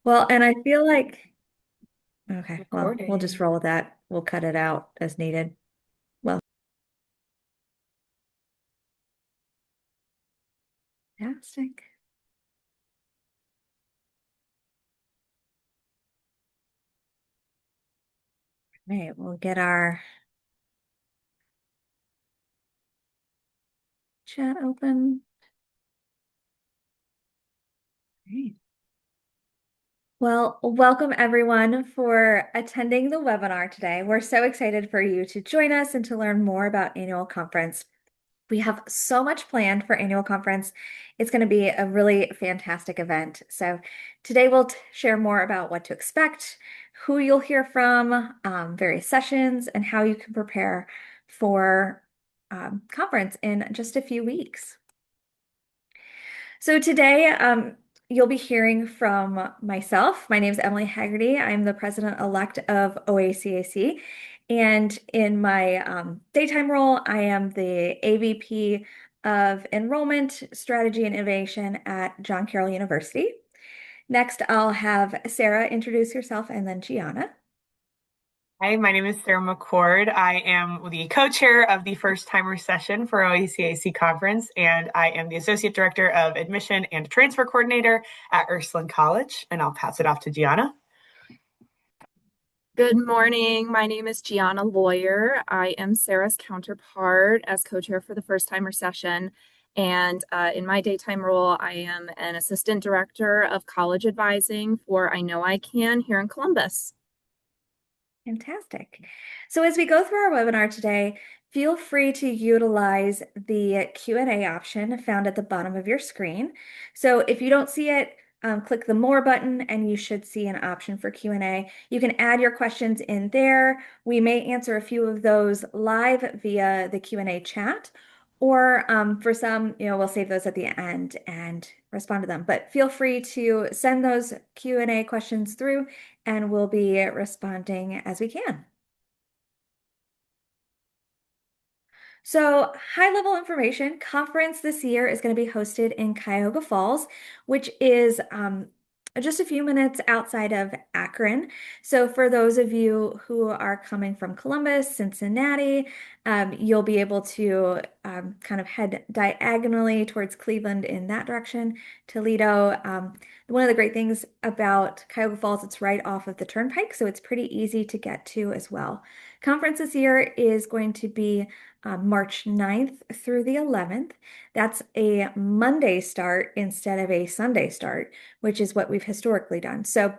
Well, and I feel like, okay, well, we'll just Recording. roll with that. We'll cut it out as needed. Well, fantastic. Right, we'll get our chat open. Great. Well, welcome everyone for attending the webinar today. We're so excited for you to join us and to learn more about annual conference. We have so much planned for annual conference. It's going to be a really fantastic event. So today we'll share more about what to expect, who you'll hear from, various sessions, and how you can prepare for conference in just a few weeks. So today, you'll be hearing from myself. My name is Emily Haggerty. I'm the president-elect of OACAC. And in my daytime role, I am the AVP of Enrollment, Strategy, and Innovation at John Carroll University. Next, I'll have Sarah introduce herself and then Gianna. Hi, my name is Sarah McCord. I am the co-chair of the first timer session for OECAC conference, and I am the associate director of admission and transfer coordinator at Ursuline College. And I'll pass it off to Gianna. Good morning. My name is Gianna Lawyer. I am Sarah's counterpart as co-chair for the first timer session. And in my daytime role, I am an assistant director of college advising for I Know I Can here in Columbus. Fantastic. So as we go through our webinar today, feel free to utilize the Q&A option found at the bottom of your screen. So if you don't see it, click the More button and you should see an option for Q&A. You can add your questions in there. We may answer a few of those live via the Q&A chat, or for some, we'll save those at the end and respond to them. But feel free to send those Q&A questions through and we'll be responding as we can. So, high level information conference this year is going to be hosted in Cuyahoga Falls, which is just a few minutes outside of Akron. So, for those of you who are coming from Columbus, Cincinnati, you'll be able to kind of head diagonally towards Cleveland in that direction. Toledo. One of the great things about Cuyahoga Falls, it's right off of the turnpike, so it's pretty easy to get to as well. Conference this year is going to be March 9th through the 11th. That's a Monday start instead of a Sunday start, which is what we've historically done. So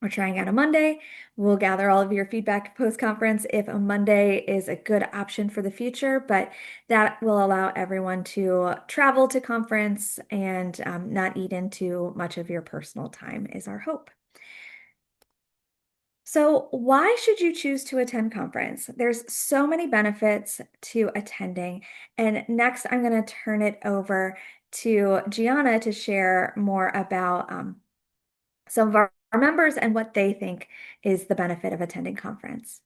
we're trying out a Monday. We'll gather all of your feedback post-conference if a Monday is a good option for the future, but that will allow everyone to travel to conference and not eat into much of your personal time is our hope. So, why should you choose to attend conference? There's so many benefits to attending. And next, I'm going to turn it over to Gianna to share more about some of our members and what they think is the benefit of attending conference.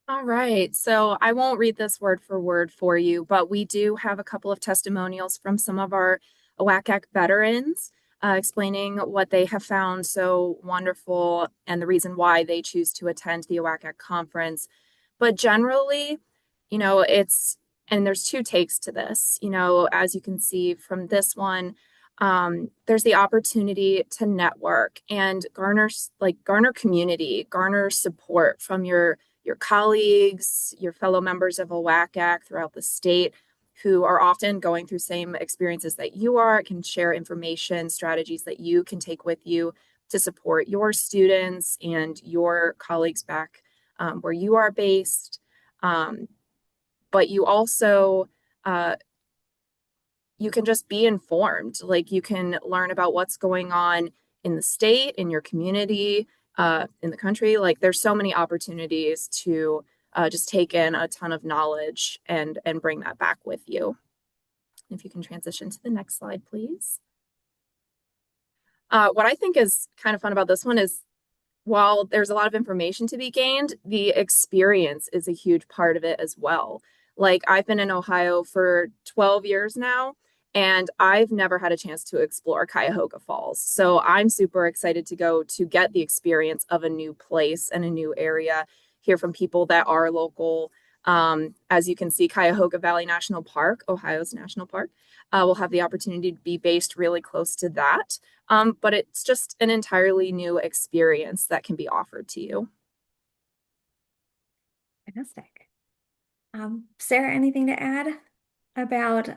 All right, so I won't read this word for word for you, but we do have a couple of testimonials from some of our OACAC veterans explaining what they have found so wonderful and the reason why they choose to attend the OACAC conference. But generally, and there's two takes to this, as you can see from this one, there's the opportunity to network and garner community, garner support from your colleagues, your fellow members of OACAC throughout the state who are often going through same experiences that you are, can share information, strategies that you can take with you to support your students and your colleagues back where you are based. But you also you can just be informed. Like you can learn about what's going on in the state, in your community, in the country. Like there's so many opportunities to just take in a ton of knowledge and bring that back with you. If you can transition to the next slide, please. What I think is kind of fun about this one is while there's a lot of information to be gained, the experience is a huge part of it as well. Like I've been in Ohio for 12 years now, And I've never had a chance to explore Cuyahoga Falls. So I'm super excited to go to get the experience of a new place and a new area, hear from people that are local. As you can see, Cuyahoga Valley National Park, Ohio's national park, will have the opportunity to be based really close to that. But it's just an entirely new experience that can be offered to you. Fantastic. Sarah, anything to add about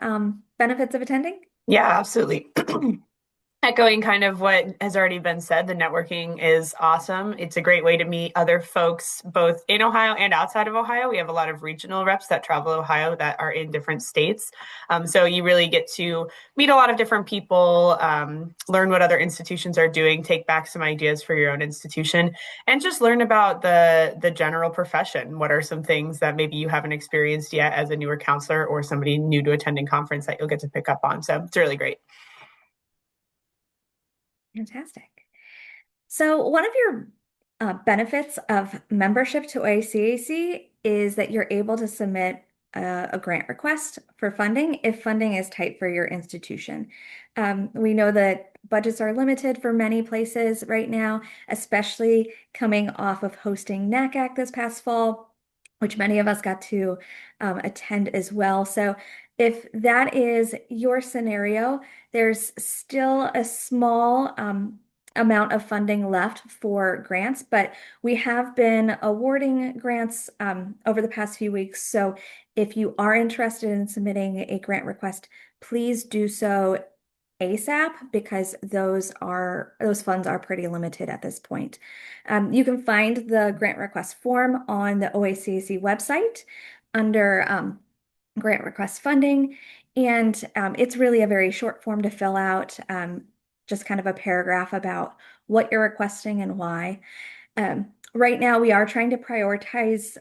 benefits of attending? Yeah, absolutely. Echoing kind of what has already been said, the networking is awesome. It's a great way to meet other folks both in Ohio and outside of Ohio. We have a lot of regional reps that travel Ohio that are in different states. So you really get to meet a lot of different people, learn what other institutions are doing, take back some ideas for your own institution, and just learn about the general profession. What are some things that maybe you haven't experienced yet as a newer counselor or somebody new to attending conference that you'll get to pick up on? So it's really great. Fantastic. So one of your benefits of membership to OACAC is that you're able to submit a grant request for funding if funding is tight for your institution. We know that budgets are limited for many places right now, especially coming off of hosting NACAC this past fall, which many of us got to attend as well. So if that is your scenario, there's still a small amount of funding left for grants, but we have been awarding grants over the past few weeks. So if you are interested in submitting a grant request, please do so ASAP because those funds are pretty limited at this point. You can find the grant request form on the OACAC website under grant request funding. And it's really a very short form to fill out, just kind of a paragraph about what you're requesting and why. Right now, we are trying to prioritize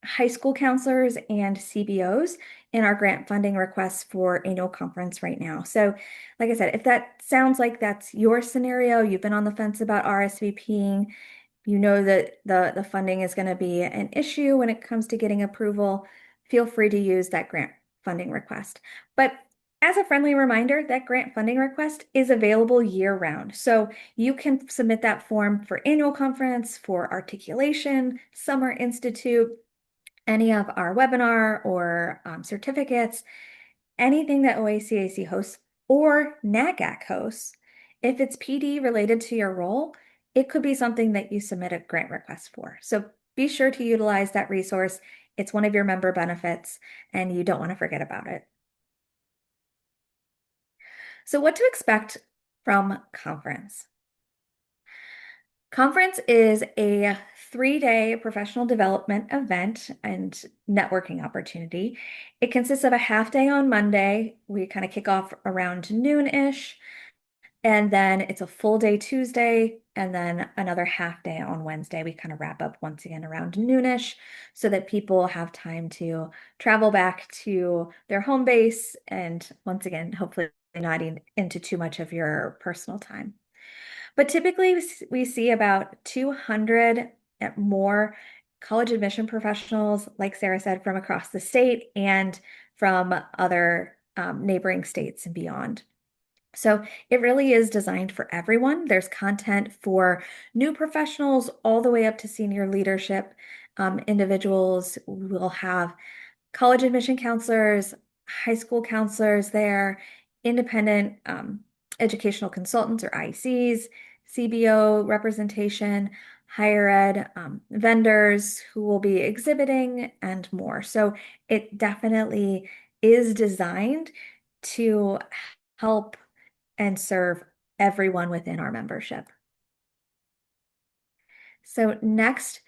high school counselors and CBOs in our grant funding requests for annual conference right now. So, like I said, if that sounds like that's your scenario, you've been on the fence about RSVPing, you know that the funding is going to be an issue when it comes to getting approval, feel free to use that grant funding request. But as a friendly reminder, that grant funding request is available year round. So you can submit that form for annual conference, for articulation, summer institute, any of our webinar or certificates, anything that OACAC hosts or NACAC hosts. If it's PD related to your role, it could be something that you submit a grant request for. So be sure to utilize that resource. It's one of your member benefits, and you don't want to forget about it. So what to expect from conference? Conference is a 3-day professional development event and networking opportunity. It consists of a half day on Monday. We kind of kick off around noon-ish. And then it's a full day Tuesday, and then another half day on Wednesday. We kind of wrap up once again around noonish so that people have time to travel back to their home base and once again, hopefully not into too much of your personal time. But typically we see about 200 more college admission professionals, like Sarah said, from across the state and from other neighboring states and beyond. So it really is designed for everyone. There's content for new professionals all the way up to senior leadership individuals. We'll have college admission counselors, high school counselors there, independent educational consultants or ICs, CBO representation, higher ed vendors who will be exhibiting, and more. So it definitely is designed to help and serve everyone within our membership. So next,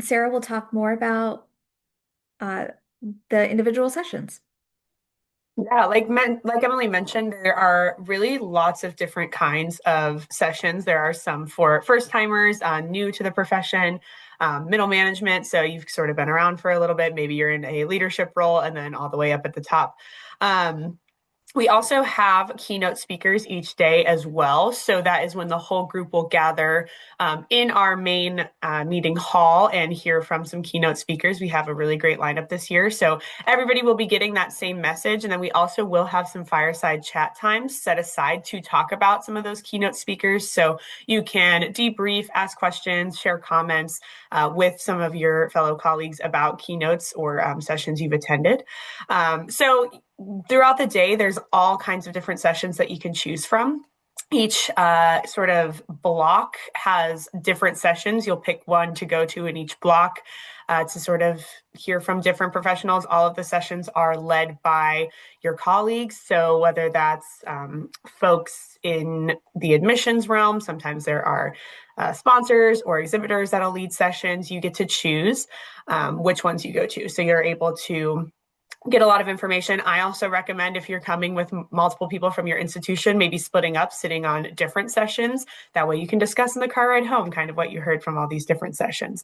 Sarah will talk more about the individual sessions. Yeah, like Emily mentioned, there are really lots of different kinds of sessions. There are some for first timers, new to the profession, middle management. So you've sort of been around for a little bit. Maybe you're in a leadership role, and then all the way up at the top. We also have keynote speakers each day as well. So that is when the whole group will gather in our main meeting hall and hear from some keynote speakers. We have a really great lineup this year. So everybody will be getting that same message. And then we also will have some fireside chat times set aside to talk about some of those keynote speakers. So you can debrief, ask questions, share comments with some of your fellow colleagues about keynotes or sessions you've attended. So throughout the day, there's all kinds of different sessions that you can choose from. Each sort of block has different sessions. You'll pick one to go to in each block to sort of hear from different professionals. All of the sessions are led by your colleagues. So whether that's folks in the admissions realm, sometimes there are sponsors or exhibitors that'll lead sessions. You get to choose which ones you go to. So you're able to get a lot of information. I also recommend if you're coming with multiple people from your institution, maybe splitting up, sitting on different sessions. That way you can discuss in the car ride home kind of what you heard from all these different sessions.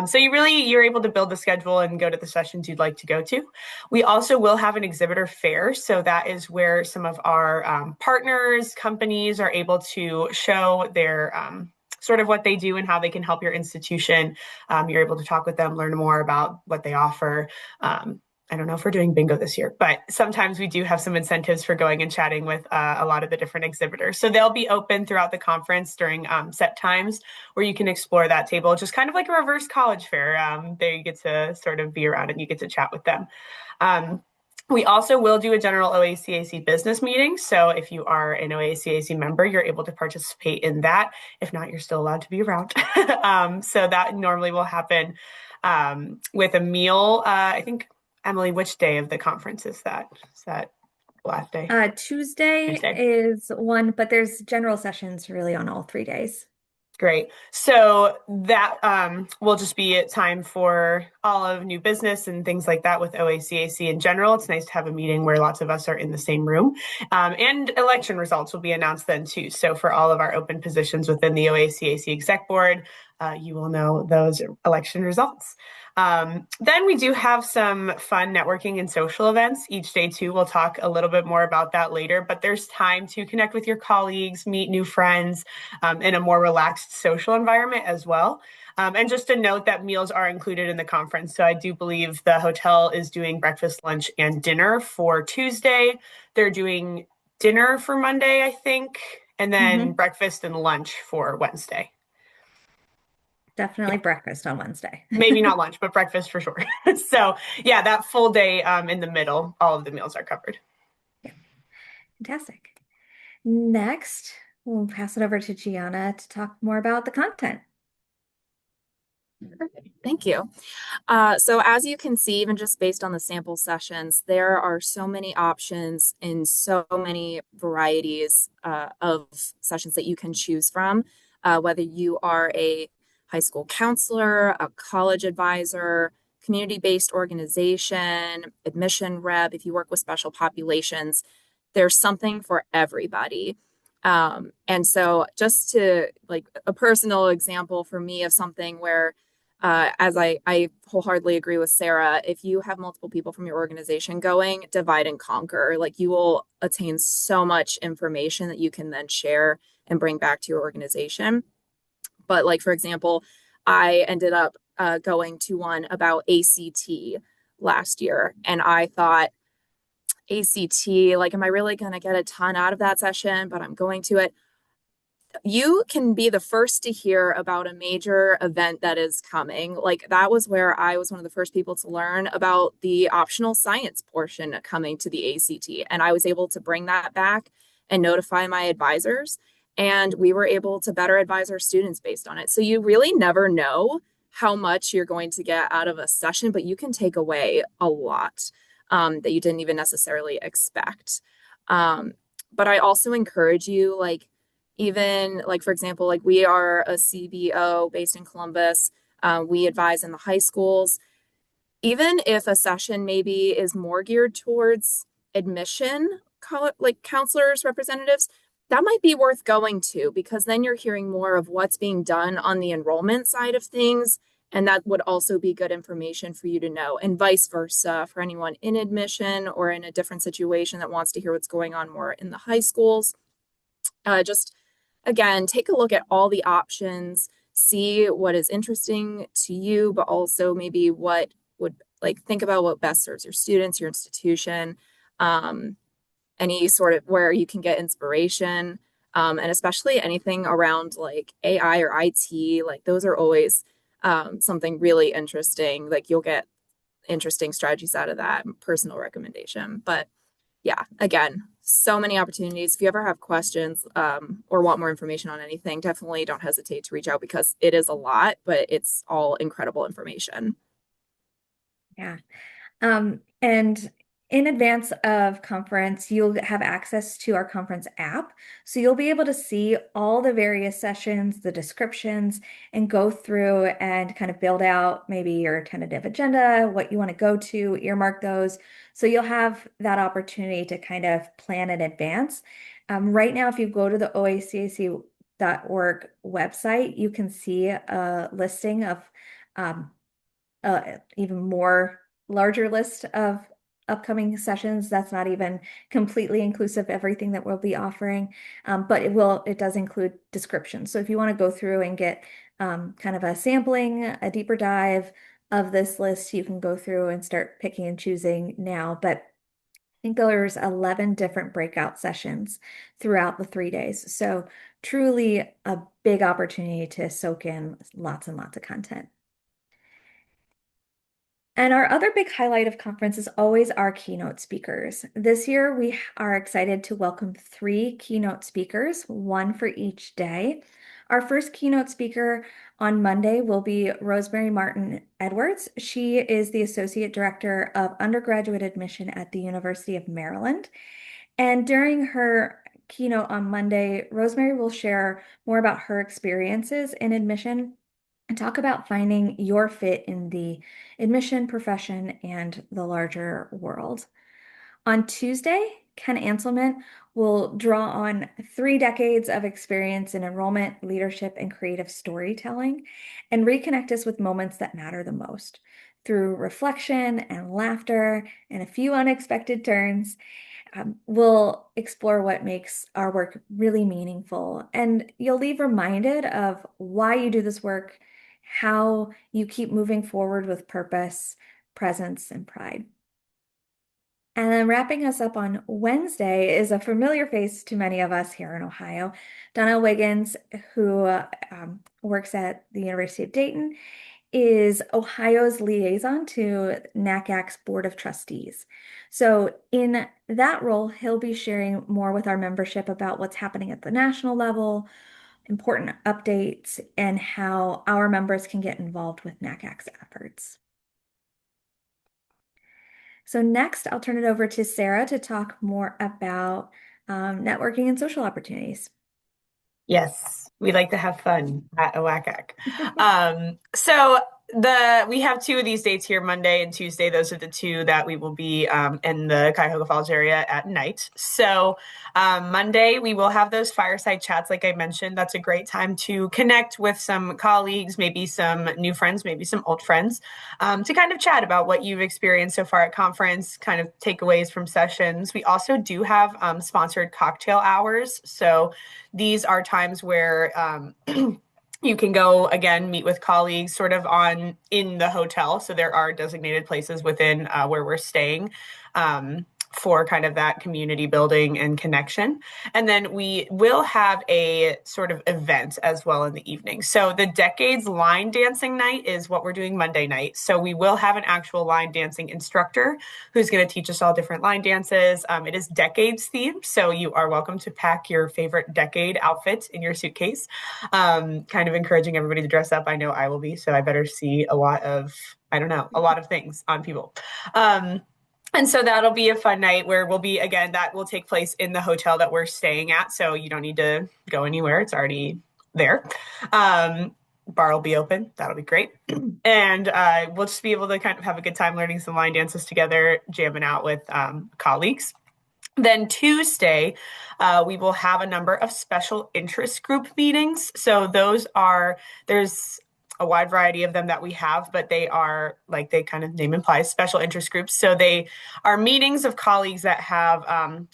So you're able to build the schedule and go to the sessions you'd like to go to. We also will have an exhibitor fair. So that is where some of our partners, companies are able to show their sort of what they do and how they can help your institution. You're able to talk with them, learn more about what they offer. I don't know if we're doing bingo this year, but sometimes we do have some incentives for going and chatting with a lot of the different exhibitors. So they'll be open throughout the conference during set times where you can explore that table, just kind of like a reverse college fair. They get to sort of be around and you get to chat with them. We also will do a general OACAC business meeting. So if you are an OACAC member, you're able to participate in that. If not, you're still allowed to be around. So that normally will happen with a meal. I think Emily, which day of the conference is that? Is that last day? Tuesday Tuesday. is one, but there's general sessions really on all 3 days. Great. So that will just be a time for all of new business and things like that with OACAC in general. It's nice to have a meeting where lots of us are in the same room. And election results will be announced then too. So for all of our open positions within the OACAC exec board, you will know those election results. Then we do have some fun networking and social events each day too. We'll talk a little bit more about that later, but there's time to connect with your colleagues, meet new friends in a more relaxed social environment as well. And just a note that meals are included in the conference. So I do believe the hotel is doing breakfast, lunch, and dinner for Tuesday. They're doing dinner for Monday, I think, and then breakfast and lunch for Wednesday. Definitely breakfast on Wednesday. Maybe not lunch, but breakfast for sure. So yeah, that full day in the middle, all of the meals are covered. Yeah. Fantastic. Next, we'll pass it over to Gianna to talk more about the content. Perfect. Thank you. So as you can see, even just based on the sample sessions, there are so many options in so many varieties of sessions that you can choose from, whether you are a high school counselor, a college advisor, community-based organization, admission rep, if you work with special populations, there's something for everybody. And so just to like a personal example for me of something where as I wholeheartedly agree with Sarah, if you have multiple people from your organization going, divide and conquer. Like you will attain so much information that you can then share and bring back to your organization. But like, for example, I ended up going to one about ACT last year. And I thought, ACT, like, am I really going to get a ton out of that session? But I'm going to it. You can be the first to hear about a major event that is coming. Like that was where I was one of the first people to learn about the optional science portion coming to the ACT. And I was able to bring that back and notify my advisors. And we were able to better advise our students based on it. So you really never know how much you're going to get out of a session, but you can take away a lot that you didn't even necessarily expect. But I also encourage you, like, even like, for example, like we are a CBO based in Columbus. We advise in the high schools. Even if a session maybe is more geared towards admission, like counselors, representatives, that might be worth going to because then you're hearing more of what's being done on the enrollment side of things And that would also be good information for you to know, and vice versa for anyone in admission or in a different situation that wants to hear what's going on more in the high schools. Just again, take a look at all the options, see what is interesting to you, but also maybe what would like think about what best serves your students, your institution, um, any sort of where you can get inspiration, and especially anything around like AI or IT, like those are always something really interesting. Like you'll get interesting strategies out of that, personal recommendation. But yeah, again, so many opportunities. If you ever have questions or want more information on anything, definitely don't hesitate to reach out because it is a lot, but it's all incredible information. Yeah. And in advance of conference, you'll have access to our conference app. So you'll be able to see all the various sessions, the descriptions, and go through and kind of build out maybe your tentative agenda, what you want to go to, earmark those. So you'll have that opportunity to kind of plan in advance. Right now, if you go to the oacac.org website, you can see a listing of um, even more larger list of upcoming sessions. That's not even completely inclusive of everything that we'll be offering, but it does include descriptions. So if you want to go through and get kind of a sampling, a deeper dive of this list, you can go through and start picking and choosing now. But I think there's 11 different breakout sessions throughout the 3 days. So truly a big opportunity to soak in lots and lots of content. And our other big highlight of conference is always our keynote speakers. This year, we are excited to welcome 3 keynote speakers, one for each day. Our first keynote speaker on Monday will be Rosemary Martin Edwards. She is the Associate Director of Undergraduate Admission at the University of Maryland. And during her keynote on Monday, Rosemary will share more about her experiences in admission and talk about finding your fit in the admission profession and the larger world. On Tuesday, Ken Anselman will draw on 3 decades of experience in enrollment, leadership, and creative storytelling and reconnect us with moments that matter the most. Through reflection and laughter and a few unexpected turns, we'll explore what makes our work really meaningful. And you'll leave reminded of why you do this work, how you keep moving forward with purpose, presence, and pride. And then wrapping us up on Wednesday is a familiar face to many of us here in Ohio, Donna Wiggins, who works at the University of Dayton, is Ohio's liaison to NACAC's Board of Trustees. So in that role, he'll be sharing more with our membership about what's happening at the national level, important updates, and how our members can get involved with NACAC's efforts. So next, I'll turn it over to Sarah to talk more about networking and social opportunities. Yes, we like to have fun at OACAC. So we have 2 of these dates here, Monday and Tuesday. Those are the 2 that we will be in the Cuyahoga Falls area at night. So Monday we will have those fireside chats, like I mentioned. That's a great time to connect with some colleagues, maybe some new friends, maybe some old friends, to kind of chat about what you've experienced so far at conference, kind of takeaways from sessions. We also do have sponsored cocktail hours. So these are times where you can go again, meet with colleagues sort of in the hotel. So there are designated places within where we're staying for kind of that community building and connection. And then we will have a sort of event as well in the evening. So the Decades line dancing night is what we're doing Monday night. So we will have an actual line dancing instructor who's going to teach us all different line dances. It is Decades themed, so you are welcome to pack your favorite decade outfit in your suitcase. Kind of encouraging everybody to dress up. I know I will be, so I better see a lot of things on people. And so that'll be a fun night where that will take place in the hotel that we're staying at. So you don't need to go anywhere. It's already there. Bar will be open. That'll be great. And we'll just be able to kind of have a good time learning some line dances together, jamming out with colleagues. Then Tuesday, we will have a number of special interest group meetings. So there's a wide variety of them that we have, but they are, like they kind of name implies, special interest groups. So they are meetings of colleagues that have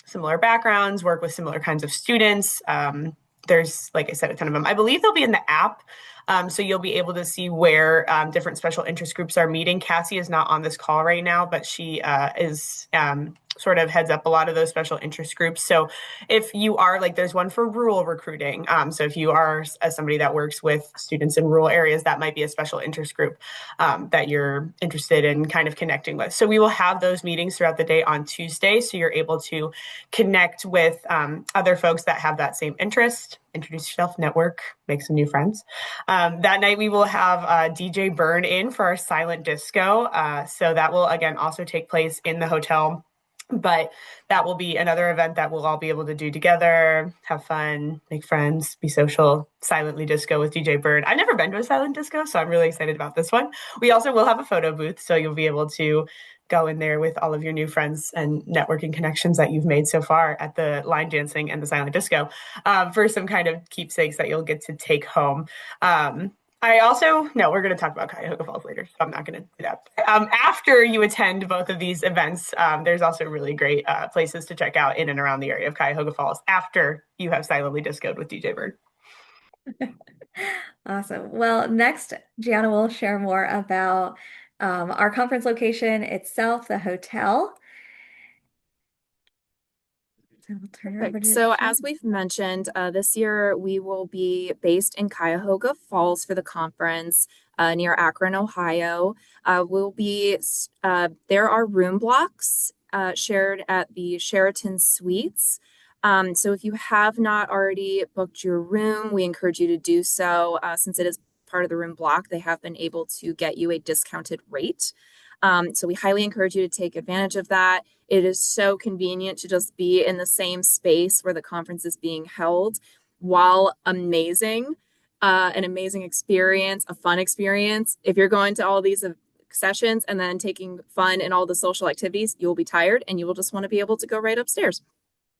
similar backgrounds, work with similar kinds of students. There's, like I said, a ton of them. I believe they'll be in the app. So you'll be able to see where different special interest groups are meeting. Cassie is not on this call right now, but she is sort of heads up a lot of those special interest groups. So if you are like, there's one for rural recruiting. So if you are as somebody that works with students in rural areas, that might be a special interest group that you're interested in kind of connecting with. So we will have those meetings throughout the day on Tuesday. So you're able to connect with other folks that have that same interest, introduce yourself, network, make some new friends. That night we will have DJ Burn in for our silent disco. So that will, again, also take place in the hotel. But that will be another event that we'll all be able to do together, have fun, make friends, be social, silently disco with DJ Bird. I've never been to a silent disco, so I'm really excited about this one. We also will have a photo booth, so you'll be able to go in there with all of your new friends and networking connections that you've made so far at the line dancing and the silent disco for some kind of keepsakes that you'll get to take home. No, we're going to talk about Cuyahoga Falls later, so I'm not going to do that. After you attend both of these events, there's also really great places to check out in and around the area of Cuyahoga Falls after you have silently discoed with DJ Bird. Awesome. Well, next, Gianna will share more about our conference location itself, the hotel. So I'll turn it over to So you. as we've mentioned, this year we will be based in Cuyahoga Falls for the conference near Akron, Ohio. There are room blocks shared at the Sheraton Suites. So if you have not already booked your room, we encourage you to do so. Since it is part of the room block, they have been able to get you a discounted rate. So we highly encourage you to take advantage of that. It is so convenient to just be in the same space where the conference is being held. While amazing, an amazing experience, a fun experience. If you're going to all these sessions and then taking fun in all the social activities, you'll be tired and you will just want to be able to go right upstairs.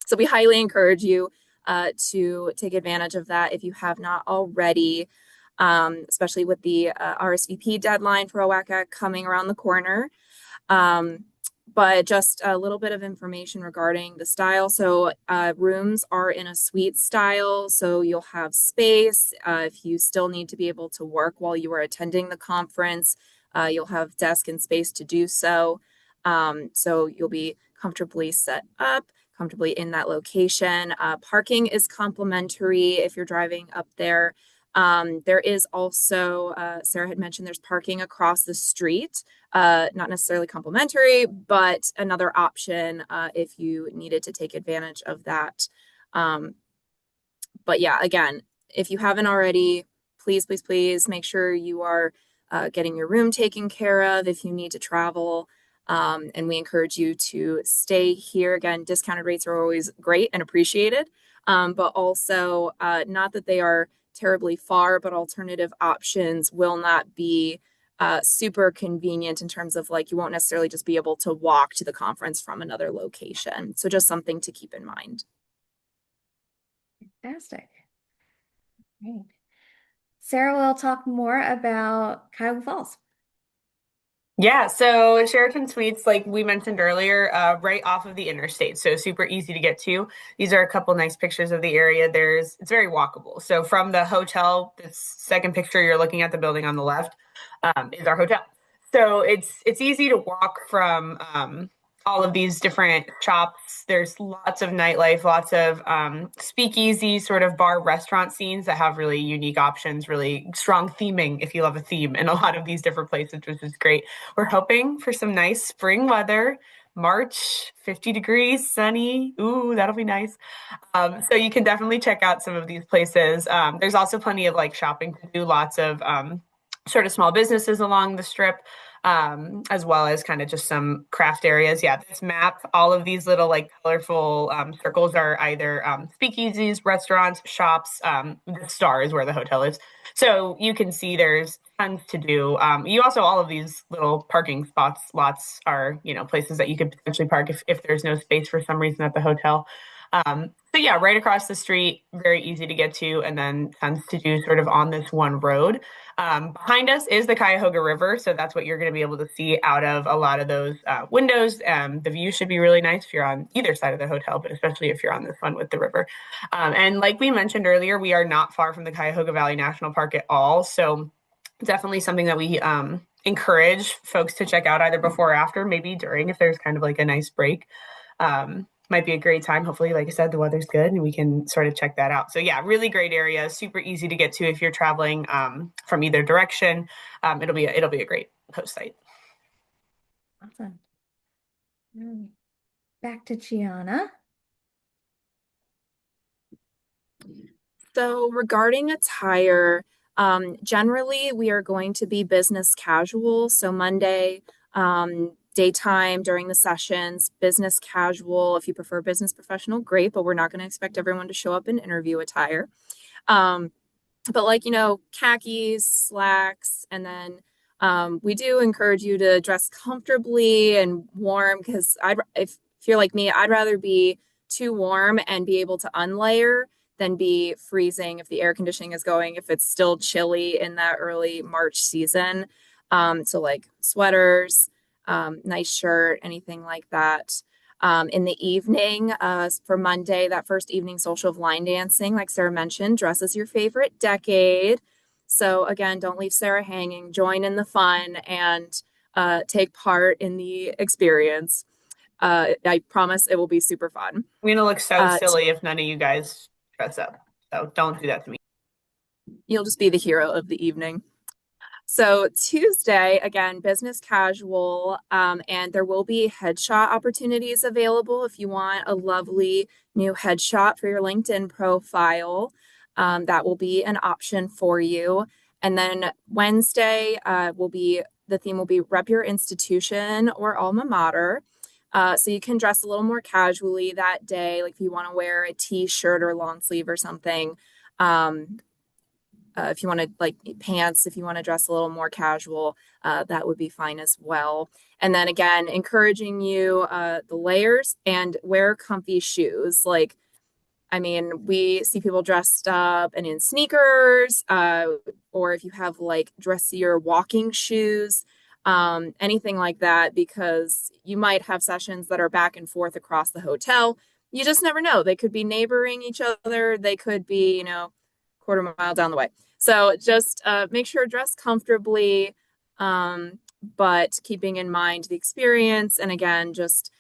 So we highly encourage you to take advantage of that if you have not already. Especially with the RSVP deadline for OWACAC coming around the corner. But just a little bit of information regarding the style. So rooms are in a suite style, so you'll have space. If you still need to be able to work while you are attending the conference, you'll have desk and space to do so. So you'll be comfortably set up, comfortably in that location. Parking is complimentary if you're driving up there. There is also, Sarah had mentioned there's parking across the street, not necessarily complimentary, but another option if you needed to take advantage of that. But yeah, again, if you haven't already, please, please, please make sure you are getting your room taken care of if you need to travel. And we encourage you to stay here. Again, discounted rates are always great and appreciated, but also not that they are terribly far, but alternative options will not be super convenient in terms of like you won't necessarily just be able to walk to the conference from another location. So just something to keep in mind. Fantastic. Great. Sarah will talk more about Cuyahoga Falls. Yeah, so Sheraton Suites, like we mentioned earlier, right off of the interstate, so super easy to get to. These are a couple nice pictures of the area. It's very walkable. So from the hotel, this second picture you're looking at, the building on the left, is our hotel. So it's easy to walk from all of these different shops. There's lots of nightlife, lots of speakeasy sort of bar restaurant scenes that have really unique options, really strong theming if you love a theme in a lot of these different places, which is great. We're hoping for some nice spring weather. March, 50 degrees, sunny. Ooh, that'll be nice. So you can definitely check out some of these places. There's also plenty of like shopping to do, lots of sort of small businesses along the strip. As well as kind of just some craft areas. Yeah, this map, all of these little like colorful circles are either speakeasies, restaurants, shops. The star is where the hotel is. So you can see there's tons to do. You also, all of these little parking lots are, places that you could potentially park if there's no space for some reason at the hotel. So yeah, right across the street, very easy to get to, and then tons to do sort of on this one road. Behind us is the Cuyahoga River, so that's what you're going to be able to see out of a lot of those windows. The view should be really nice if you're on either side of the hotel, but especially if you're on this one with the river. And like we mentioned earlier, we are not far from the Cuyahoga Valley National Park at all, so definitely something that we encourage folks to check out either before or after, maybe during if there's kind of like a nice break. Might be a great time. Hopefully, like I said, the weather's good and we can sort of check that out. So yeah, really great area, super easy to get to if you're traveling from either direction. It'll be a great host site. Awesome. Back to Gianna. So regarding attire, generally we are going to be business casual. So Monday, daytime during the sessions, business casual. If you prefer business professional, great, but we're not going to expect everyone to show up in interview attire. But like, khakis, slacks, and then we do encourage you to dress comfortably and warm because if you're like me, I'd rather be too warm and be able to unlayer than be freezing if the air conditioning is going, if it's still chilly in that early March season. So like sweaters, nice shirt, anything like that. In the evening, for Monday, that first evening social of line dancing, like Sarah mentioned, dress as your favorite decade. So again, don't leave Sarah hanging, join in the fun and take part in the experience. I promise it will be super fun. I'm gonna look so silly if none of you guys dress up. So don't do that to me. You'll just be the hero of the evening. So Tuesday, again, business casual, and there will be headshot opportunities available if you want a lovely new headshot for your LinkedIn profile. That will be an option for you. And then Wednesday the theme will be rep your institution or alma mater. So you can dress a little more casually that day, like if you want to wear a t-shirt or long sleeve or something. If you want to like pants, if you want to dress a little more casual, that would be fine as well. And then again, encouraging you the layers and wear comfy shoes. Like, I mean, we see people dressed up and in sneakers, or if you have like dressier walking shoes, anything like that, because you might have sessions that are back and forth across the hotel. You just never know. They could be neighboring each other. They could be, quarter mile down the way. So just make sure dress comfortably, but keeping in mind the experience. And again, just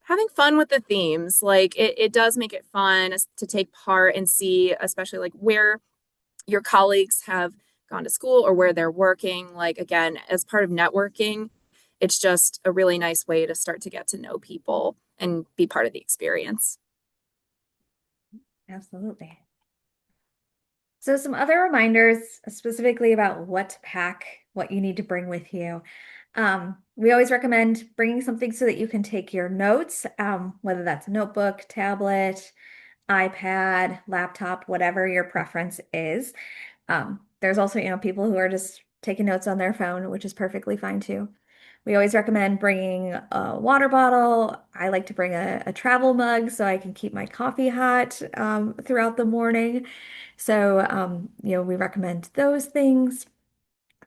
having fun with the themes. Like it does make it fun to take part and see, especially like where your colleagues have gone to school or where they're working. Like again, as part of networking, it's just a really nice way to start to get to know people and be part of the experience. Absolutely. So some other reminders specifically about what to pack, what you need to bring with you. We always recommend bringing something so that you can take your notes, whether that's a notebook, tablet, iPad, laptop, whatever your preference is. There's also, people who are just taking notes on their phone, which is perfectly fine too. We always recommend bringing a water bottle. I like to bring a travel mug so I can keep my coffee hot throughout the morning. So, we recommend those things.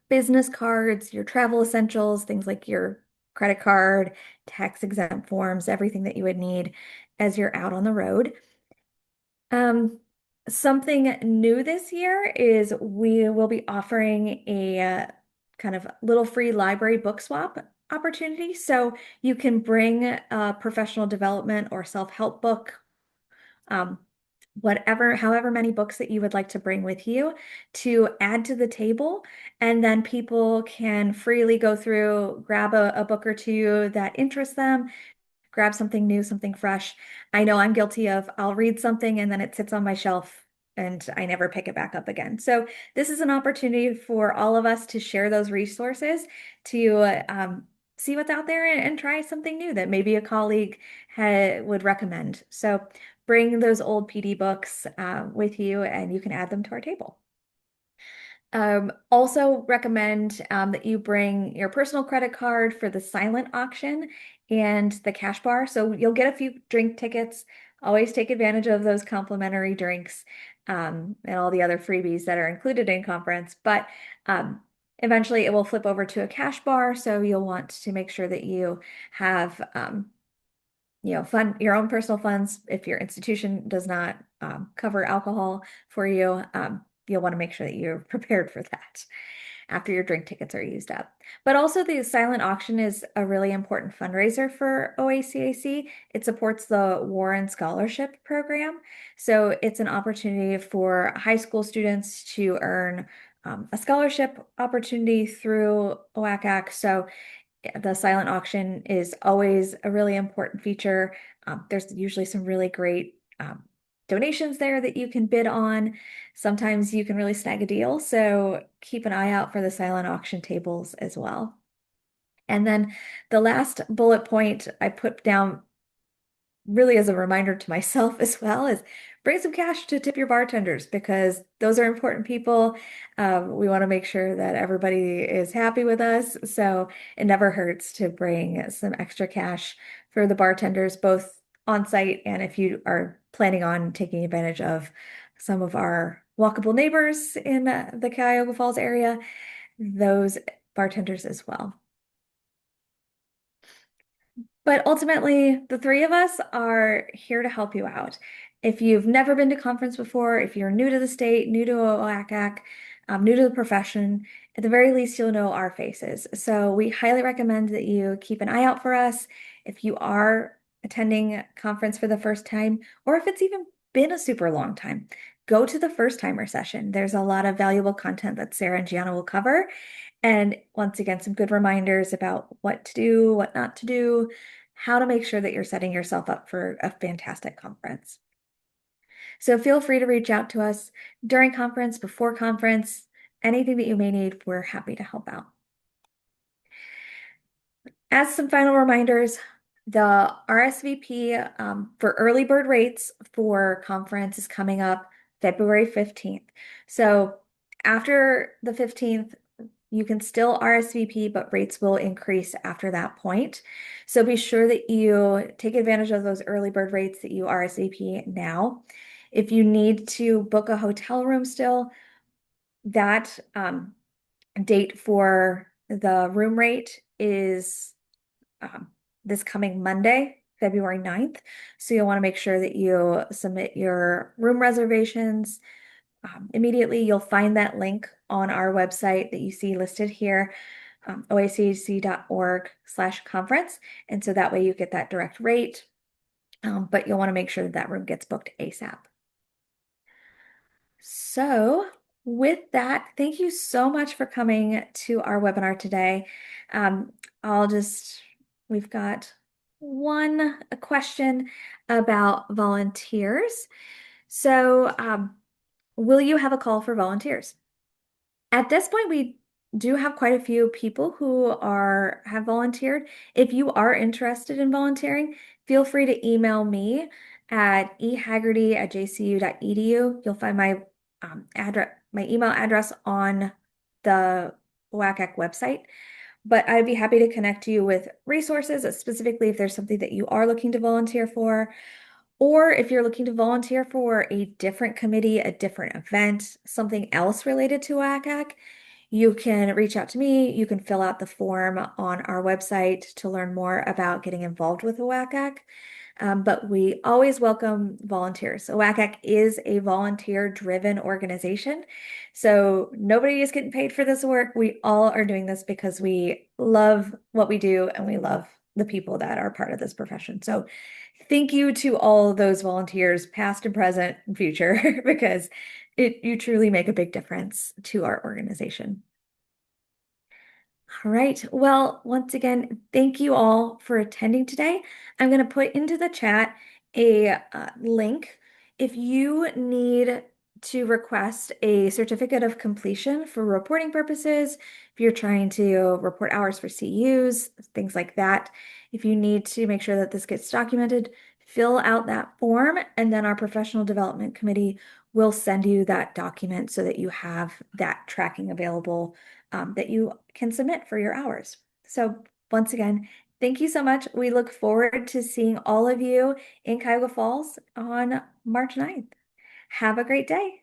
Business cards, your travel essentials, things like your credit card, tax exempt forms, everything that you would need as you're out on the road. Something new this year is we will be offering a kind of little free library book swap opportunity. So you can bring a professional development or self-help book, however many books that you would like to bring with you to add to the table. And then people can freely go through, grab a book or two that interests them, grab something new, something fresh. I know I'm guilty of, I'll read something and then it sits on my shelf and I never pick it back up again. So this is an opportunity for all of us to share those resources, to see what's out there and try something new that maybe a colleague would recommend. So bring those old PD books with you and you can add them to our table. Also recommend that you bring your personal credit card for the silent auction and the cash bar. So you'll get a few drink tickets always take advantage of those complimentary drinks and all the other freebies that are included in conference. But eventually it will flip over to a cash bar. So you'll want to make sure that you have fund your own personal funds. If your institution does not cover alcohol for you, you'll want to make sure that you're prepared for that after your drink tickets are used up. But also the silent auction is a really important fundraiser for OACAC. It supports the Warren Scholarship Program. So it's an opportunity for high school students to earn a scholarship opportunity through OACAC. So the silent auction is always a really important feature. There's usually some really great donations there that you can bid on. Sometimes you can really snag a deal, so keep an eye out for the silent auction tables as well. And then the last bullet point I put down really as a reminder to myself as well is bring some cash to tip your bartenders because those are important people. We want to make sure that everybody is happy with us. So it never hurts to bring some extra cash for the bartenders, both on site and if you are planning on taking advantage of some of our walkable neighbors in the Cuyahoga Falls area, those bartenders as well. But ultimately, the three of us are here to help you out. If you've never been to conference before, if you're new to the state, new to OACAC, new to the profession, at the very least, you'll know our faces. So we highly recommend that you keep an eye out for us. If you are attending conference for the first time, or if it's even been a super long time, go to the first timer session. There's a lot of valuable content that Sarah and Gianna will cover. And once again, some good reminders about what to do, what not to do, how to make sure that you're setting yourself up for a fantastic conference. So feel free to reach out to us during conference, before conference, anything that you may need, we're happy to help out. As some final reminders, the RSVP for early bird rates for conference is coming up February 15th. So after the 15th, you can still RSVP, but rates will increase after that point. So be sure that you take advantage of those early bird rates that you RSVP now. If you need to book a hotel room still, that date for the room rate is this coming Monday, February 9th. So you'll want to make sure that you submit your room reservations immediately. You'll find that link on our website that you see listed here, oacac.org/conference. And so that way you get that direct rate, but you'll want to make sure that that room gets booked ASAP. So with that, thank you so much for coming to our webinar today. We've got a question about volunteers. So will you have a call for volunteers? At this point, we do have quite a few people who have volunteered. If you are interested in volunteering, feel free to email me at ehaggerty@jcu.edu. You'll find my email address on the WACAC website. But I'd be happy to connect you with resources, specifically if there's something that you are looking to volunteer for, or if you're looking to volunteer for a different committee, a different event, something else related to WACAC, you can reach out to me. You can fill out the form on our website to learn more about getting involved with WACAC. But we always welcome volunteers. WACAC is a volunteer-driven organization. So nobody is getting paid for this work. We all are doing this because we love what we do and we love the people that are part of this profession. So thank you to all those volunteers, past and present and future, because you truly make a big difference to our organization. All right. Well, once again, thank you all for attending today. I'm going to put into the chat a link. If you need to request a certificate of completion for reporting purposes, if you're trying to report hours for CEUs, things like that, if you need to make sure that this gets documented, fill out that form, and then our professional development committee will send you that document so that you have that tracking available that you can submit for your hours. So once again, Thank you so much. We look forward to seeing all of you in Cuyahoga Falls on March 9th. Have a great day.